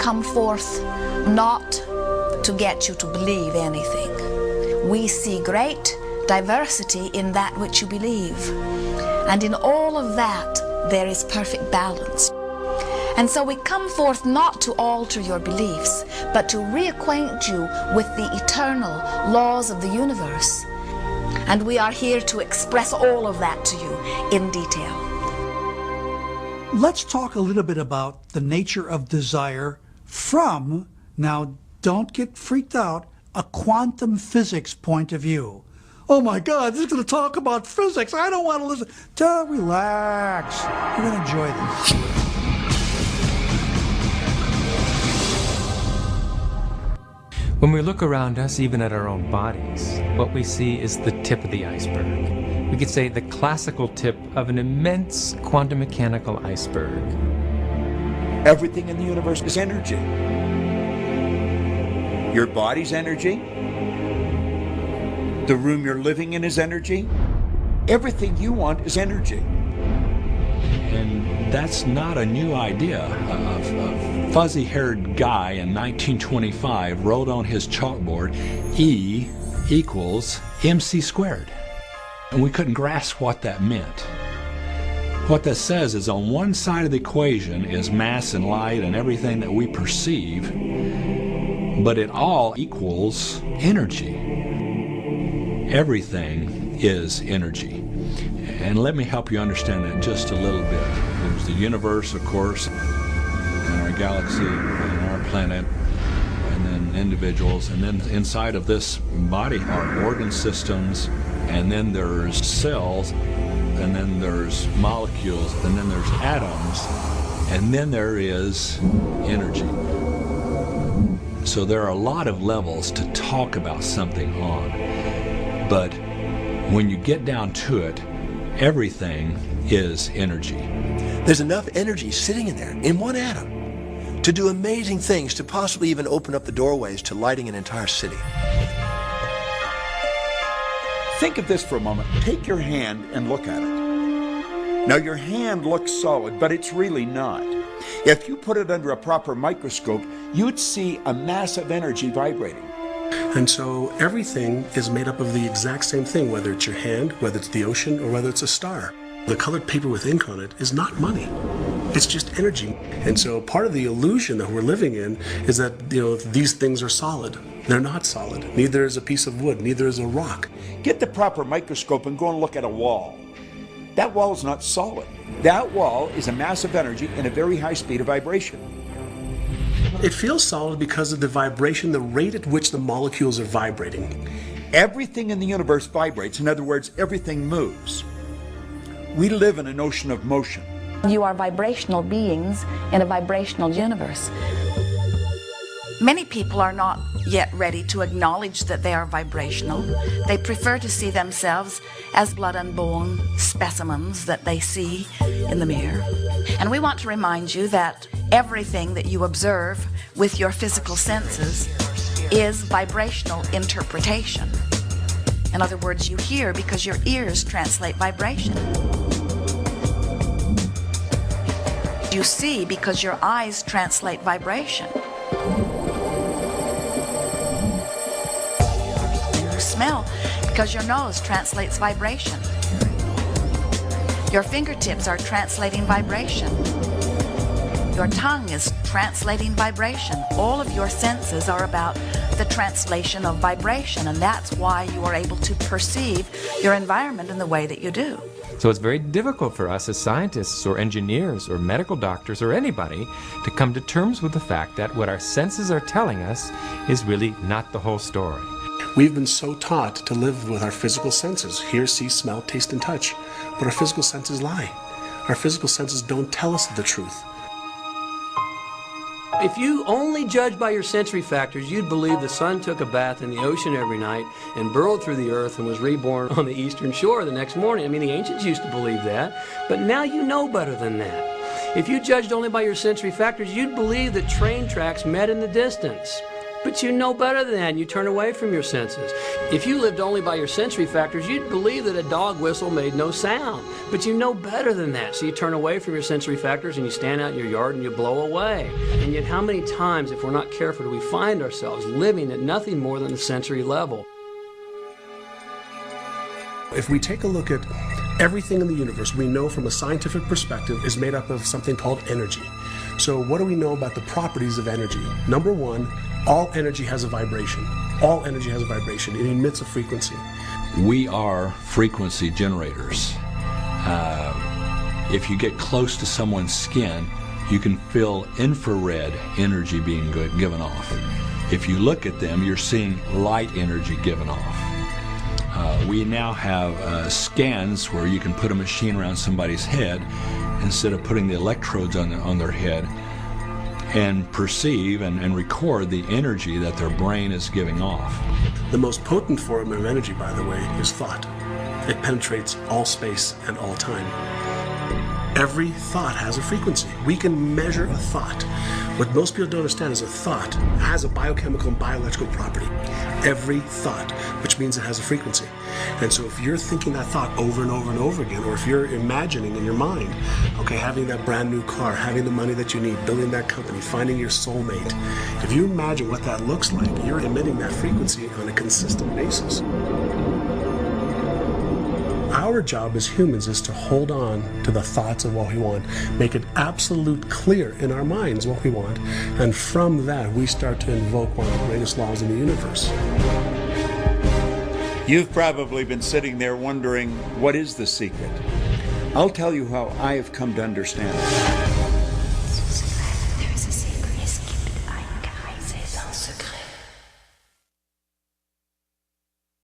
come forth not to get you to believe anything. We see great diversity in that which you believe. And in all of that, there is perfect balance. And so we come forth not to alter your beliefs, but to reacquaint you with the eternal laws of the universe. And we are here to express all of that to you in detail. Let's talk a little bit about the nature of desire from, now don't get freaked out, a quantum physics point of view. Oh my God, this is going to talk about physics. I don't want to listen. Relax. You're going to enjoy this. When we look around us, even at our own bodies, what we see is the tip of the iceberg. We could say the classical tip of an immense quantum mechanical iceberg. Everything in the universe is energy. Your body's energy. The room you're living in is energy. Everything you want is energy. And that's not a new idea. A fuzzy-haired guy in 1925 wrote on his chalkboard, E equals mc squared. And we couldn't grasp what that meant. What that says is on one side of the equation is mass and light and everything that we perceive, but it all equals energy. Everything is energy. And let me help you understand that just a little bit. There's the universe, of course, and our galaxy, and our planet, and then individuals, and then inside of this body are organ systems, and then there's cells, and then there's molecules, and then there's atoms, and then there is energy. So there are a lot of levels to talk about something on, but when you get down to it, everything is energy. There's enough energy sitting in there, in one atom, to do amazing things, to possibly even open up the doorways to lighting an entire city. Think of this for a moment. Take your hand and look at it. Now your hand looks solid, but it's really not. If you put it under a proper microscope, you'd see a mass of energy vibrating. And so everything is made up of the exact same thing, whether it's your hand, whether it's the ocean, or whether it's a star. The colored paper with ink on it is not money. It's just energy. And so part of the illusion that we're living in is that, these things are solid. They're not solid. Neither is a piece of wood, neither is a rock. Get the proper microscope and go and look at a wall. That wall is not solid. That wall is a mass of energy in a very high speed of vibration. It feels solid because of the vibration, the rate at which the molecules are vibrating. Everything in the universe vibrates. In other words, everything moves. We live in an ocean of motion. You are vibrational beings in a vibrational universe. Many people are not yet ready to acknowledge that they are vibrational. They prefer to see themselves as blood and bone specimens that they see in the mirror. And we want to remind you that everything that you observe with your physical senses is vibrational interpretation. In other words, you hear because your ears translate vibration. You see because your eyes translate vibration. You smell because your nose translates vibration. Your fingertips are translating vibration. Your tongue is translating vibration. All of your senses are about the translation of vibration, and that's why you are able to perceive your environment in the way that you do. So it's very difficult for us as scientists or engineers or medical doctors or anybody to come to terms with the fact that what our senses are telling us is really not the whole story. We've been so taught to live with our physical senses, hear, see, smell, taste, and touch. But our physical senses lie. Our physical senses don't tell us the truth. If you only judge by your sensory factors, you'd believe the sun took a bath in the ocean every night and burrowed through the earth and was reborn on the eastern shore the next morning. I mean, the ancients used to believe that, but now you know better than that. If you judged only by your sensory factors, you'd believe that train tracks met in the distance. But you know better than that, and you turn away from your senses. If you lived only by your sensory factors, you'd believe that a dog whistle made no sound. But you know better than that, so you turn away from your sensory factors and you stand out in your yard and you blow away. And yet how many times, if we're not careful, do we find ourselves living at nothing more than the sensory level? If we take a look at everything in the universe, we know from a scientific perspective is made up of something called energy. So what do we know about the properties of energy? Number one, all energy has a vibration. All energy has a vibration. It emits a frequency. We are frequency generators. If you get close to someone's skin, you can feel infrared energy being given off. If you look at them, you're seeing light energy given off. We now have scans where you can put a machine around somebody's head instead of putting the electrodes on their head, and perceive and record the energy that their brain is giving off. The most potent form of energy, by the way, is thought. It penetrates all space and all time. Every thought has a frequency. We can measure a thought. What most people don't understand is a thought has a biochemical and bioelectrical property. Every thought, which means it has a frequency. And so if you're thinking that thought over and over and over again, or if you're imagining in your mind, okay, having that brand new car, having the money that you need, building that company, finding your soulmate, if you imagine what that looks like, you're emitting that frequency on a consistent basis. Our job as humans is to hold on to the thoughts of what we want, make it absolute clear in our minds what we want, and from that we start to invoke one of the greatest laws in the universe. You've probably been sitting there wondering, what is the secret? I'll tell you how I have come to understand it.